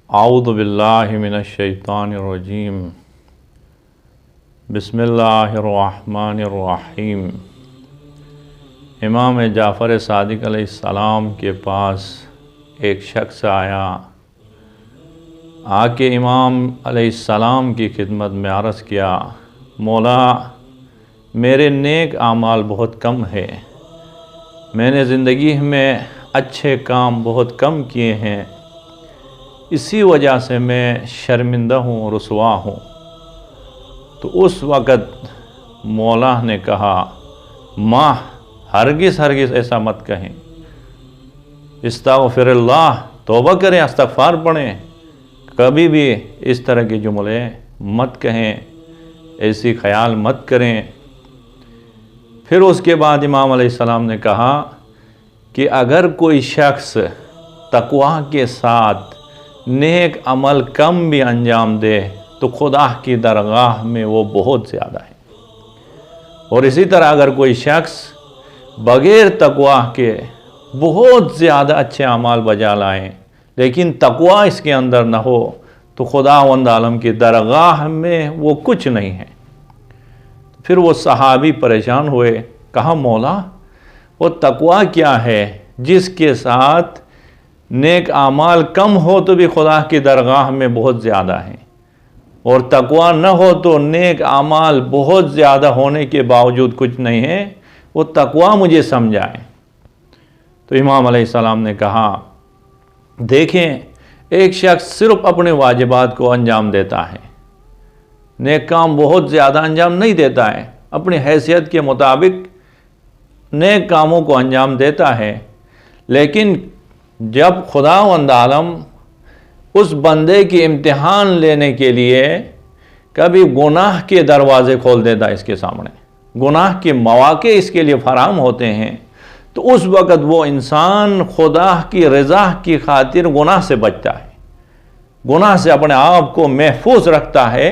اعوذ باللہ من الشیطان الرجیم بسم اللہ الرحمن الرحیم۔ امام جعفر صادق علیہ السلام کے پاس ایک شخص آیا، آ کے امام علیہ السلام کی خدمت میں عرض کیا، مولا میرے نیک اعمال بہت کم ہے، میں نے زندگی میں اچھے کام بہت کم کیے ہیں، اسی وجہ سے میں شرمندہ ہوں، رسوا ہوں۔ تو اس وقت مولا نے کہا، ماں ہرگز ایسا مت کہیں، استغفر اللہ، توبہ کریں، استغفار پڑھیں، کبھی بھی اس طرح کے جملے مت کہیں، ایسی خیال مت کریں۔ پھر اس کے بعد امام علیہ السلام نے کہا کہ اگر کوئی شخص تقوی کے ساتھ نیک عمل کم بھی انجام دے تو خدا کی درگاہ میں وہ بہت زیادہ ہے، اور اسی طرح اگر کوئی شخص بغیر تقوی کے بہت زیادہ اچھے اعمال بجا لائیں لیکن تقوی اس کے اندر نہ ہو تو خداوند عالم کی درگاہ میں وہ کچھ نہیں ہے۔ پھر وہ صحابی پریشان ہوئے، کہا مولا وہ تقوی کیا ہے جس کے ساتھ نیک اعمال کم ہو تو بھی خدا کی درگاہ میں بہت زیادہ ہیں، اور تقوی نہ ہو تو نیک اعمال بہت زیادہ ہونے کے باوجود کچھ نہیں ہے، وہ تقوی مجھے سمجھائیں۔ تو امام علیہ السلام نے کہا، دیکھیں ایک شخص صرف اپنے واجبات کو انجام دیتا ہے، نیک کام بہت زیادہ انجام نہیں دیتا ہے، اپنی حیثیت کے مطابق نیک کاموں کو انجام دیتا ہے، لیکن جب خداوند عالم اس بندے کی امتحان لینے کے لیے کبھی گناہ کے دروازے کھول دیتا ہے، اس کے سامنے گناہ کے مواقع اس کے لیے فراہم ہوتے ہیں، تو اس وقت وہ انسان خدا کی رضا کی خاطر گناہ سے بچتا ہے، گناہ سے اپنے آپ کو محفوظ رکھتا ہے،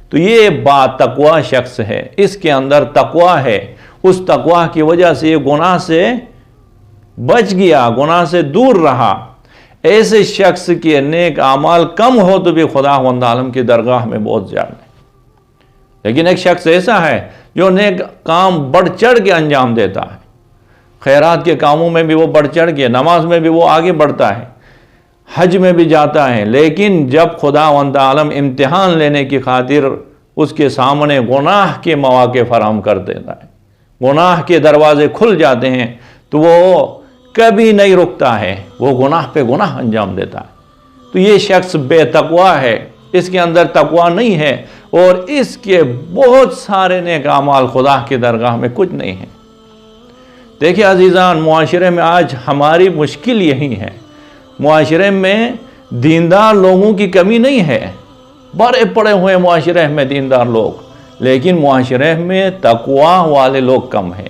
تو یہ با تقوی شخص ہے، اس کے اندر تقوی ہے، اس تقوی کی وجہ سے یہ گناہ سے بچ گیا، گناہ سے دور رہا۔ ایسے شخص کے نیک اعمال کم ہو تو بھی خداوند عالم کی درگاہ میں بہت زیادہ ہے۔ لیکن ایک شخص ایسا ہے جو نیک کام بڑھ چڑھ کے انجام دیتا ہے، خیرات کے کاموں میں بھی وہ بڑھ چڑھ کے، نماز میں بھی وہ آگے بڑھتا ہے، حج میں بھی جاتا ہے، لیکن جب خداوند عالم امتحان لینے کی خاطر اس کے سامنے گناہ کے مواقع فراہم کر دیتا ہے، گناہ کے دروازے کھل جاتے ہیں، تو وہ کبھی نہیں رکتا ہے، وہ گناہ پہ گناہ انجام دیتا ہے۔ تو یہ شخص بے تقوی ہے، اس کے اندر تقوی نہیں ہے، اور اس کے بہت سارے نیک اعمال خدا کی درگاہ میں کچھ نہیں ہیں۔ دیکھیں عزیزان، معاشرے میں آج ہماری مشکل یہی ہے، معاشرے میں دیندار لوگوں کی کمی نہیں ہے، بڑے پڑے ہوئے معاشرے میں دیندار لوگ، لیکن معاشرے میں تقوی والے لوگ کم ہیں،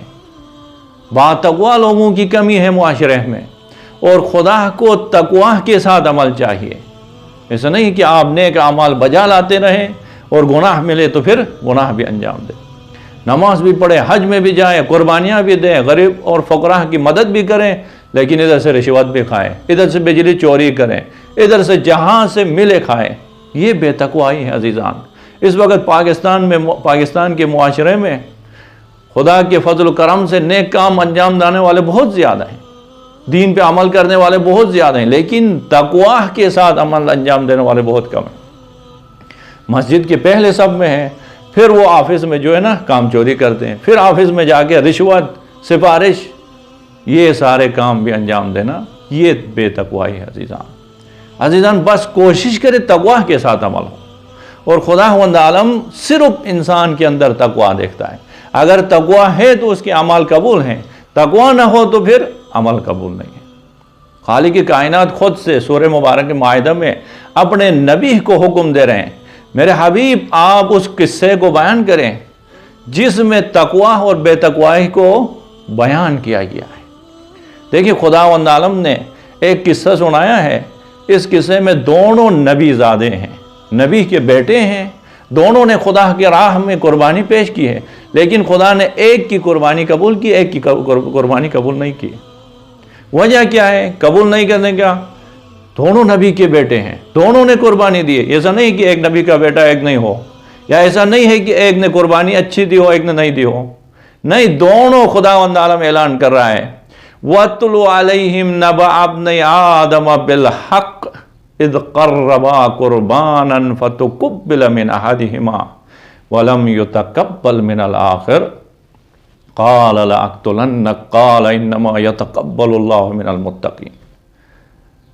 با تقوی لوگوں کی کمی ہے معاشرے میں، اور خدا کو تقوی کے ساتھ عمل چاہیے۔ ایسا نہیں کہ آپ نیک اعمال بجا لاتے رہیں اور گناہ ملے تو پھر گناہ بھی انجام دیں، نماز بھی پڑھیں، حج میں بھی جائیں، قربانیاں بھی دیں، غریب اور فقراء کی مدد بھی کریں، لیکن ادھر سے رشوت بھی کھائیں، ادھر سے بجلی چوری کریں، ادھر سے جہاں سے ملے کھائیں، یہ بے تقوائی ہے عزیزان۔ اس وقت پاکستان کے معاشرے میں خدا کے فضل و کرم سے نیک کام انجام دینے والے بہت زیادہ ہیں، دین پہ عمل کرنے والے بہت زیادہ ہیں، لیکن تقوی کے ساتھ عمل انجام دینے والے بہت کم ہیں۔ مسجد کے پہلے سب میں ہیں، پھر وہ آفس میں جو ہے نا کام چوری کرتے ہیں، پھر آفس میں جا کے رشوت، سفارش، یہ سارے کام بھی انجام دینا، یہ بے تقوائی ہے عزیزان۔ بس کوشش کرے تقوی کے ساتھ عمل ہو، اور خداوند عالم صرف انسان کے اندر تقوی دیکھتا ہے، اگر تقوی ہے تو اس کے اعمال قبول ہیں، تقوی نہ ہو تو پھر عمل قبول نہیں ہے۔ خالق کائنات خود سے سورہ مبارک مائدہ میں اپنے نبی کو حکم دے رہے ہیں، میرے حبیب آپ اس قصے کو بیان کریں جس میں تقوی اور بے تقوائی کو بیان کیا گیا ہے۔ دیکھیں خداوند عالم نے ایک قصہ سنایا ہے، اس قصے میں دونوں نبی زادے ہیں، نبی کے بیٹے ہیں، دونوں نے خدا کی راہ میں قربانی پیش کی ہے، لیکن خدا نے ایک کی قربانی قبول کی، ایک کی قربانی قبول نہیں کی۔ وجہ کیا ہے قبول نہیں کرنے کا؟ دونوں نبی کے بیٹے ہیں، دونوں نے قربانی دی ہے۔ ایسا نہیں کہ ایک نبی کا بیٹا ایک نہیں ہو، یا ایسا نہیں ہے کہ ایک نے قربانی اچھی دی ہو ایک نے نہیں دی ہو، نہیں، دونوں خداوند عالم اعلان کر رہا ہے وَاتْلُ عَلَيْهِمْ نَبَأَ ابْنَيْ آدَمَ بِالْحَقِّ اِذْ قَرَّبَا قُرْبَانًا فَتُقُبِّلَ مِنْ أَحَدِهِمَا وَلَمْ يُتَقَبَّلْ مِنَ الْآخِرِ قَالَ لَأَقْتُلَنَّكَ قَالَ إِنَّمَا يَتَقَبَّلُ اللَّهُ مِنَ الْمُتَّقِينَ۔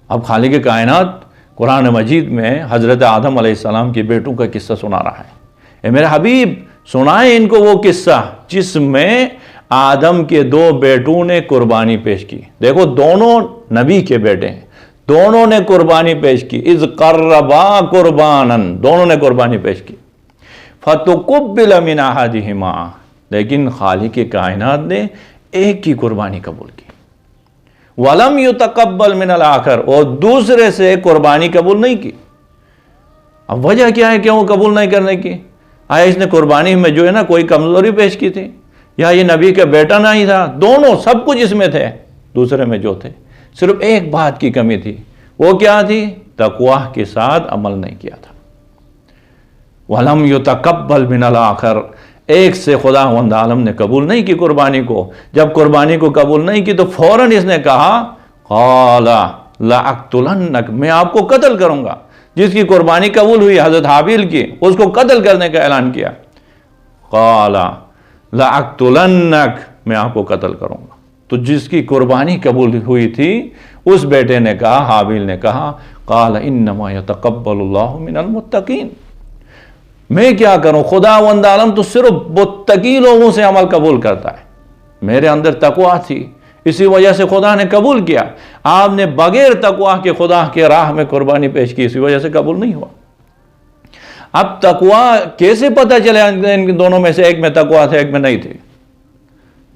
اب خالق کائنات قرآن مجید میں حضرت آدم علیہ السلام کے بیٹوں کا قصہ سنا رہا ہے۔ اے میرے حبیب، سنائیں ان کو وہ قصہ جس میں آدم کے دو بیٹوں نے قربانی پیش کی۔ دیکھو، دونوں نبی کے بیٹے ہیں، دونوں نے قربانی پیش کی۔ اذ قربا قربانا، دونوں نے قربانی پیش کی۔ فتقبل من احدہما، لیکن خالق کائنات نے ایک کی قربانی قبول کی۔ وَلَمْ يُتَقَبَّلْ مِنَ الْآخَرِ، اور دوسرے سے قربانی قبول نہیں کی۔ اب وجہ کیا ہے کہ وہ قبول نہیں کرنے کی؟ آیا اس نے قربانی میں جو ہے نا کوئی کمزوری پیش کی تھی، یا یہ نبی کا بیٹا نہیں تھا؟ دونوں سب کچھ اس میں تھے، دوسرے میں جو تھے، صرف ایک بات کی کمی تھی۔ وہ کیا تھی؟ تقوی کے ساتھ عمل نہیں کیا تھا۔ وَلَمْ يُتَقَبَّلْ مِنَ الْآخَرِ، ایک سے خداوند عالم نے قبول نہیں کی قربانی کو۔ جب قربانی کو قبول نہیں کی تو فوراً اس نے کہا قال لَأَقْتُلَنَّكَ، میں آپ کو قتل کروں گا۔ جس کی قربانی قبول ہوئی حضرت حابیل کی، اس کو قتل کرنے کا اعلان کیا۔ قال لَأَقْتُلَنَّكَ، میں آپ کو قتل کروں گا۔ تو جس کی قربانی قبول ہوئی تھی اس بیٹے نے کہا، حابیل نے کہا قال إِنَّمَا يَتَقَبَّلُ اللَّهُ مِنَ الْمُتَّقِينَ، میں کیا کروں، خداوند عالم تو صرف متقی لوگوں سے عمل قبول کرتا ہے۔ میرے اندر تقوی تھی، اسی وجہ سے خدا نے قبول کیا۔ آپ نے بغیر تقوی کے خدا کے راہ میں قربانی پیش کی، اسی وجہ سے قبول نہیں ہوا۔ اب تقوی کیسے پتہ چلے ان دونوں میں سے ایک میں تقوی تھا ایک میں نہیں تھی؟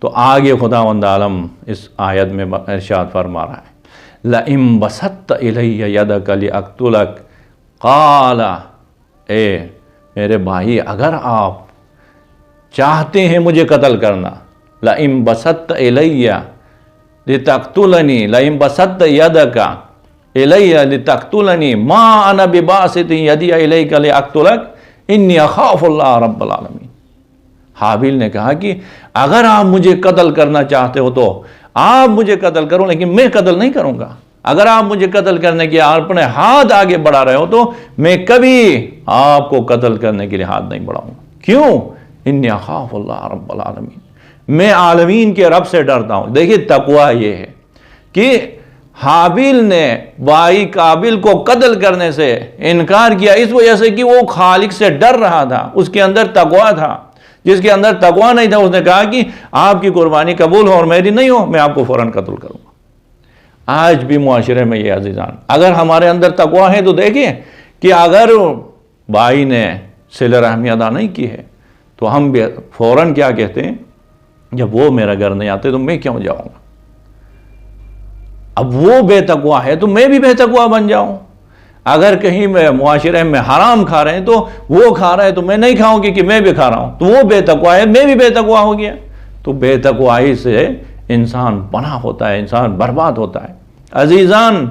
تو آگے خداوند عالم اس آیت میں ارشاد فرما رہا ہے لَئِن بَسَطْتَ إِلَيَّ يَدَكَ لِأَقْتُلَكَ، قال، اے میرے بھائی، اگر آپ چاہتے ہیں مجھے قتل کرنا، لَئِن بَسَطْتَ إِلَيَّ لِتَقْتُلَنِي لَئِن بَسَطْتَ يَدَكَ إِلَيَّ لِتَقْتُلَنِي مَا أَنَا بِبَاسِطٍ يَدِيَ إِلَيْكَ لِأَقْتُلَكَ إِنِّي أَخَافُ اللَّهَ رَبَّ الْعَالَمِينَ۔ حابیل نے کہا کہ اگر آپ مجھے قتل کرنا چاہتے ہو تو آپ مجھے قتل کرو، لیکن میں قتل نہیں کروں گا۔ اگر آپ مجھے قتل کرنے کے اپنے ہاتھ آگے بڑھا رہے ہو تو میں کبھی آپ کو قتل کرنے کے لیے ہاتھ نہیں بڑھاؤں گا۔ کیوں؟ انی اخاف اللہ رب العالمین، میں عالمین کے رب سے ڈرتا ہوں۔ دیکھیے تقوی یہ ہے کہ حابیل نے بھائی قابل کو قتل کرنے سے انکار کیا اس وجہ سے کہ وہ خالق سے ڈر رہا تھا، اس کے اندر تقوی تھا۔ جس کے اندر تقوی نہیں تھا اس نے کہا کہ آپ کی قربانی قبول ہو اور میری نہیں ہو، میں آپ کو فوراً قتل کروں گا۔ آج بھی معاشرے میں یہ عزیزان، اگر ہمارے اندر تقوی ہے تو دیکھیں کہ اگر بھائی نے صلہ رحمی ادا نہیں کی ہے تو ہم بھی فوراً کیا کہتے ہیں، جب وہ میرا گھر نہیں آتے تو میں کیوں جاؤں گا؟ اب وہ بے تقوی ہے تو میں بھی بے تقوی بن جاؤں۔ اگر کہیں میں معاشرے میں حرام کھا رہے ہیں تو وہ کھا رہا ہے تو میں نہیں کھاؤں گی کہ میں بھی کھا رہا ہوں، تو وہ بے تقوی ہے، میں بھی بے تقوی ہو گیا۔ تو بے تقوی سے انسان پناہ ہوتا ہے، انسان برباد ہوتا ہے۔ عزیزان،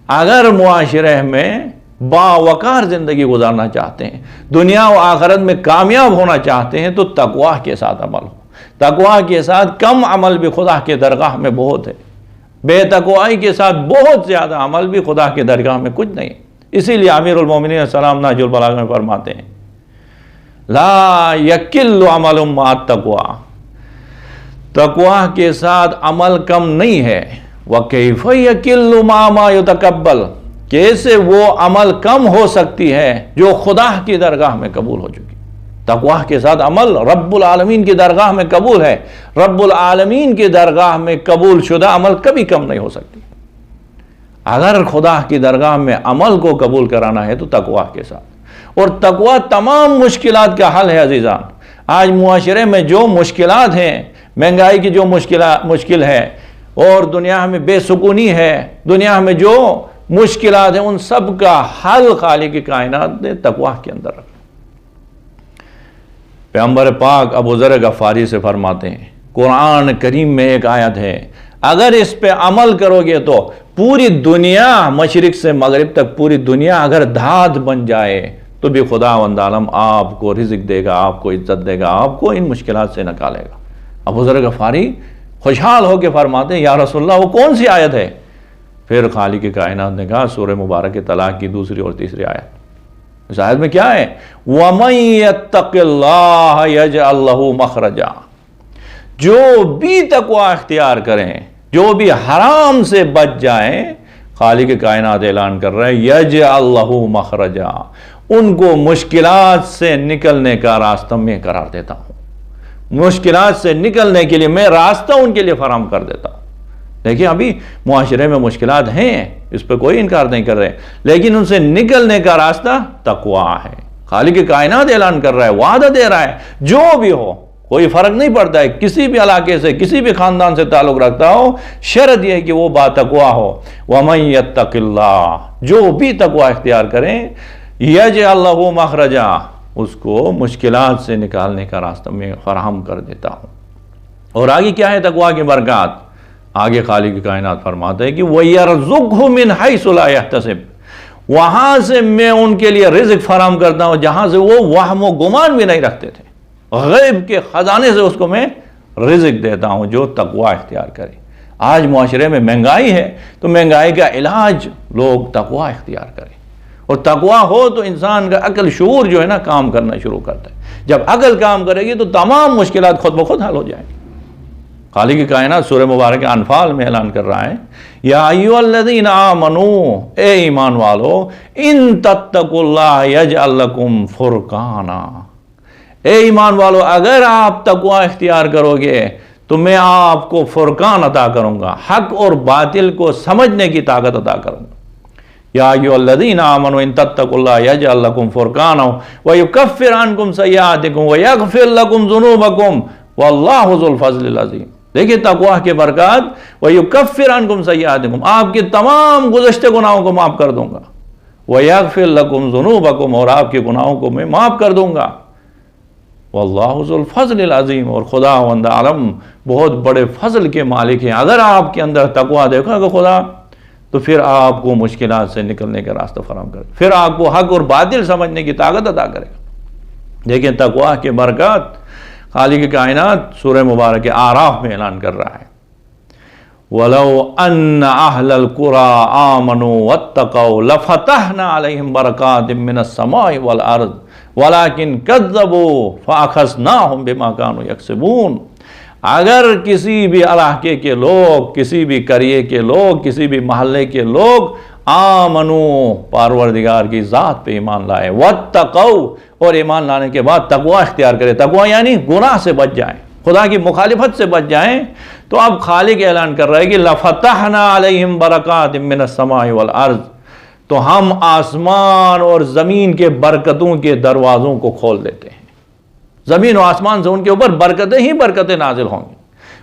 اگر معاشرے میں باوقار زندگی گزارنا چاہتے ہیں، دنیا و آخرت میں کامیاب ہونا چاہتے ہیں تو تقوی کے ساتھ عمل ہو۔ تقوی کے ساتھ کم عمل بھی خدا کے درگاہ میں بہت ہے، بے تقوی کے ساتھ بہت زیادہ عمل بھی خدا کے درگاہ میں کچھ نہیں۔ اسی لیے امیر المومنین السلام نہج البلاغہ میں فرماتے ہیں لا یکل عمل مع التقوی، تقوی کے ساتھ عمل کم نہیں ہے۔ وَكَيْفَ يَكِلُّ مَا مَا يُتَقَبَّلُ، کیسے وہ عمل کم ہو سکتی ہے جو خدا کی درگاہ میں قبول ہو چکی۔ تقوی کے ساتھ عمل رب العالمین کی درگاہ میں قبول ہے، رب العالمین کی درگاہ میں قبول شدہ عمل کبھی کم نہیں ہو سکتی۔ اگر خدا کی درگاہ میں عمل کو قبول کرانا ہے تو تقوی کے ساتھ، اور تقوی تمام مشکلات کا حل ہے۔ عزیزان، آج معاشرے میں جو مشکلات ہیں، مہنگائی کی جو مشکل ہے، اور دنیا میں بے سکونی ہے، دنیا میں جو مشکلات ہیں، ان سب کا حل خالق کائنات نے تقوی کے اندر رکھا۔ پیغمبر پاک ابو ذر غفاری سے فرماتے ہیں، قرآن کریم میں ایک آیت ہے اگر اس پہ عمل کرو گے تو پوری دنیا مشرق سے مغرب تک پوری دنیا اگر دھات بن جائے تو بھی خداوند عالم آپ کو رزق دے گا، آپ کو عزت دے گا، آپ کو ان مشکلات سے نکالے گا۔ ابو ذر غفاری خوشحال ہو کے فرماتے ہیں یا رسول اللہ وہ کون سی آیت ہے؟ پھر خالق کائنات نے کہا سورہ مبارک طلاق کی دوسری اور تیسری آیت۔ اس آیت میں کیا ہے؟ وَمَن يَتَّقِ اللَّهَ يَجْعَل لَّهُ مَخْرَجًا، جو بھی تقوی اختیار کریں، جو بھی حرام سے بچ جائیں، خالق کائنات اعلان کر رہے ہیں یَجْعَل لَّهُ مَخْرَجًا، ان کو مشکلات سے نکلنے کا راستہ میں قرار دیتا ہوں، مشکلات سے نکلنے کے لیے میں راستہ ان کے لیے فراہم کر دیتا ہوں۔ دیکھیں ابھی معاشرے میں مشکلات ہیں، اس پہ کوئی انکار نہیں کر رہے، لیکن ان سے نکلنے کا راستہ تقوی ہے۔ خالق کائنات اعلان کر رہا ہے، وعدہ دے رہا ہے، جو بھی ہو، کوئی فرق نہیں پڑتا ہے، کسی بھی علاقے سے، کسی بھی خاندان سے تعلق رکھتا ہو، شرط یہ ہے کہ وہ با تقوی ہو۔ وَمَن يَتَّقِ اللَّهَ، جو بھی تقوی اختیار کریں، یَجْعَل لَّهُ مَخْرَجًا، اس کو مشکلات سے نکالنے کا راستہ میں فراہم کر دیتا ہوں۔ اور آگے کیا ہے تقوی کی برکات؟ آگے خالق کائنات فرماتا ہے کہ وَيَرْزُقْهُ مِنْ حَيْثُ لَا يَحْتَسِبُ، وہاں سے میں ان کے لیے رزق فراہم کرتا ہوں جہاں سے وہ وہم و گمان بھی نہیں رکھتے تھے، غیب کے خزانے سے اس کو میں رزق دیتا ہوں جو تقوی اختیار کرے۔ آج معاشرے میں مہنگائی ہے تو مہنگائی کا علاج لوگ تقوی اختیار کریں، اور تقوی ہو تو انسان کا عقل شعور جو ہے نا کام کرنا شروع کرتا ہے۔ جب عقل کام کرے گی تو تمام مشکلات خود بخود حل ہو جائیں گی۔ خالق کائنات سورہ مبارک انفال میں اعلان کر رہا ہے یا ایھا الذین آمنوا، اے ایمان والو، ان تتقوا اللہ یجعل لکم فرقانا، اے ایمان والو اگر آپ تقوی اختیار کرو گے تو میں آپ کو فرقان عطا کروں گا، حق اور باطل کو سمجھنے کی طاقت عطا کروں گا۔ یا ایھا الذین آمنوا ان تتقوا اللہ یجعل لکم فرقانا ویکفر عنکم سیئاتکم ویغفر لکم ذنوبکم واللہ ذو الفضل العظیم۔ دیکھیں تقوی کے برکات، وَيُكَفِّرْ عَنْكُمْ سَيِّئَاتِكُمْ، آپ کے تمام گزشتہ گناہوں کو معاف کر دوں گا، وَيَغْفِرْ لَكُمْ ذُنُوبَكُمْ، اور آپ کے گناہوں کو میں معاف کر دوں گا، وَاللَّهُ ذُو الْفَضْلِ الْعَظِيمِ، اور خداوند عالم بہت بڑے فضل کے مالک ہیں۔ اگر آپ کے اندر تقوی دیکھا کہ خدا، تو پھر آپ کو مشکلات سے نکلنے کا راستہ فراہم کرے، پھر آپ کو حق اور باطل سمجھنے کی طاقت عطا کرے گا۔ دیکھیں تقوی کے برکات خالق کائنات سورہ مبارک اعراف میں اعلان کر رہا ہے وَلَوْ أَنَّ أَهْلَ الْقُرَىٰ آمَنُوا وَاتَّقَوْا لَفَتَحْنَا عَلَيْهِمْ بَرَكَاتٍ مِّنَ السَّمَاءِ وَالْأَرْضِ وَلَكِنْ كَذَّبُوا فَأَخَذْنَاهُمْ بِمَا كَانُوا يَكْسِبُونَ۔ اگر کسی بھی علاقے کے لوگ، کسی بھی قریے کے لوگ، کسی بھی محلے کے لوگ آمنو، پروردگار کی ذات پہ ایمان لائے، واتقوا، اور ایمان لانے کے بعد تقوی اختیار کرے، تقوی یعنی گناہ سے بچ جائیں، خدا کی مخالفت سے بچ جائیں، تو اب خالق اعلان کر رہا ہے کہ لفتحنا علیہم برکات من السماء والارض، تو ہم آسمان اور زمین کے برکتوں کے دروازوں کو کھول دیتے ہیں، زمین و آسمان سے ان کے اوپر برکتیں ہی برکتیں نازل ہوں گی۔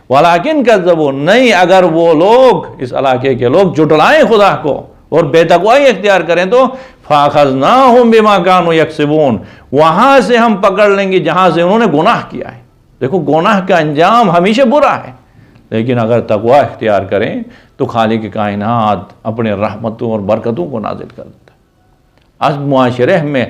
ولیکن کذبوا، نہیں اگر وہ لوگ، اس علاقے کے لوگ جھٹلائیں خدا کو اور بے تقوائی اختیار کریں تو فَأَخَذْنَاهُمْ بِمَا كَانُوا يَكْسِبُونَ، وہاں سے ہم پکڑ لیں گے جہاں سے انہوں نے گناہ کیا ہے۔ دیکھو گناہ کا انجام ہمیشہ برا ہے، لیکن اگر تقوی اختیار کریں تو خالق کائنات اپنے رحمتوں اور برکتوں کو نازل کر دیتا ہے۔ آج معاشرے میں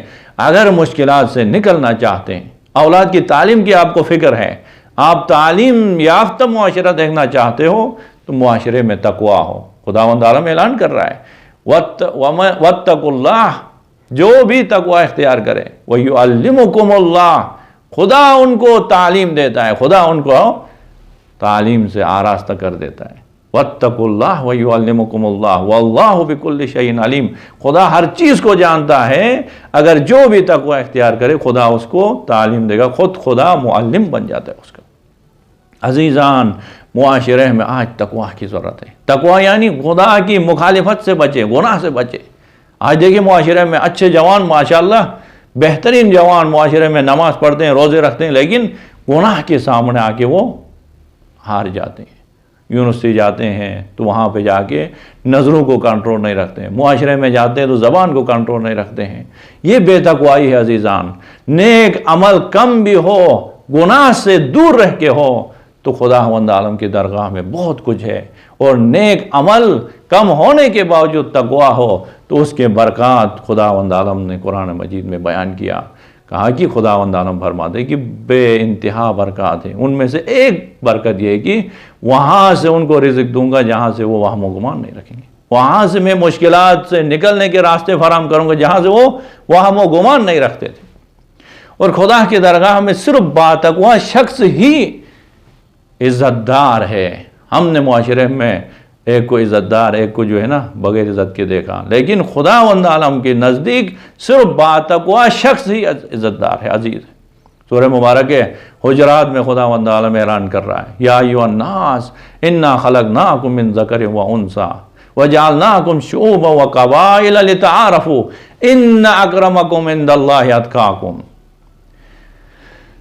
اگر مشکلات سے نکلنا چاہتے ہیں، اولاد کی تعلیم کی آپ کو فکر ہے، آپ تعلیم یافتہ معاشرہ دیکھنا چاہتے ہو تو معاشرے میں تقوی ہو۔ خداوند عالم اعلان کر رہا ہے وَاتَّقُوا اللَّهَ، جو بھی تقوی اختیار کرے، وَيُعَلِّمُكُمُ اللَّهُ، خدا ان کو تعلیم دیتا ہے، خدا ان کو تعلیم سے آراستہ کر دیتا ہے۔ وَاتَّقُوا اللَّهَ وَيُعَلِّمُكُمُ اللَّهُ وَاللَّهُ بِكُلِّ شَيْءٍ عَلِيمٌ، خدا ہر چیز کو جانتا ہے، اگر جو بھی تقوی اختیار کرے خدا اس کو تعلیم دے گا، خود خدا معلم بن جاتا ہے اس کا۔ عزیزان، معاشرے میں آج تقوی کی ضرورت ہے، تقوی یعنی خدا کی مخالفت سے بچے، گناہ سے بچے۔ آج دیکھیں معاشرے میں اچھے جوان، ماشاءاللہ بہترین جوان معاشرے میں نماز پڑھتے ہیں، روزے رکھتے ہیں، لیکن گناہ کے سامنے آ کے وہ ہار جاتے ہیں۔ یونیورسٹی جاتے ہیں تو وہاں پہ جا کے نظروں کو کنٹرول نہیں رکھتے ہیں، معاشرے میں جاتے ہیں تو زبان کو کنٹرول نہیں رکھتے ہیں۔ یہ بے تقوائی ہے عزیزان۔ نیک عمل کم بھی ہو، گناہ سے دور رہ کے ہو، تو خداوند عالم کی درگاہ میں بہت کچھ ہے، اور نیک عمل کم ہونے کے باوجود تقوی ہو تو اس کے برکات خداوند عالم نے قرآن مجید میں بیان کیا، کہا کہ خداوند عالم فرماتے کہ بے انتہا برکات ہیں، ان میں سے ایک برکت یہ ہے کہ وہاں سے ان کو رزق دوں گا جہاں سے وہ وہم و گمان نہیں رکھیں گے، وہاں سے میں مشکلات سے نکلنے کے راستے فراہم کروں گا جہاں سے وہ وہم و گمان نہیں رکھتے تھے۔ اور خدا کی درگاہ میں صرف باتقوا شخص ہی عزت دار ہے۔ ہم نے معاشرے میں ایک کو عزت دار، ایک کو جو ہے نا بغیر عزت کے دیکھا، لیکن خداوند عالم کے نزدیک صرف باتقوا شخص ہی عزت دار ہے، عزیز ہے۔ سورہ مبارک حجرات میں خداوند عالم اعلان کر رہا ہے، یا ایھا الناس انا خلقناکم من ذکر و انثی وجعلناکم شعوبا وقبائل لتعارفوا ان اکرمکم عند اللہ اتقاکم۔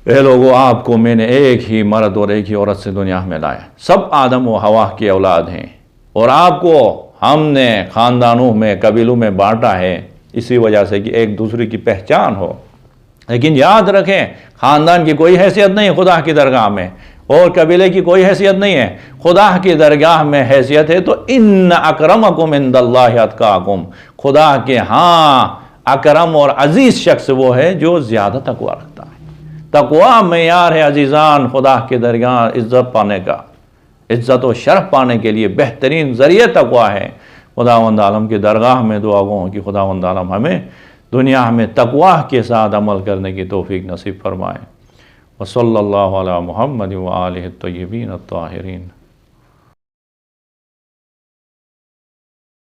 اے لوگو، آپ کو میں نے ایک ہی مرد اور ایک ہی عورت سے دنیا میں لایا، سب آدم و حوا کی اولاد ہیں، اور آپ کو ہم نے خاندانوں میں قبیلوں میں بانٹا ہے اسی وجہ سے کہ ایک دوسرے کی پہچان ہو۔ لیکن یاد رکھیں، خاندان کی کوئی حیثیت نہیں خدا کی درگاہ میں، اور قبیلے کی کوئی حیثیت نہیں ہے، خدا کی درگاہ میں حیثیت ہے تو ان اکرمکم عند اللہ اتقاکم، خدا کے ہاں اکرم اور عزیز شخص وہ ہے جو زیادہ تقوی رکھتا ہے۔ تقوی معیار ہے عزیزان خدا کے درگاہ عزت پانے کا، عزت و شرف پانے کے لیے بہترین ذریعہ تقوی ہے۔ خداوند عالم کی درگاہ میں دعا گو کہ خداوند عالم ہمیں دنیا میں تقوی کے ساتھ عمل کرنے کی توفیق نصیب فرمائے۔ وصلی اللہ علی محمد وآلہ الطیبین الطاہرین۔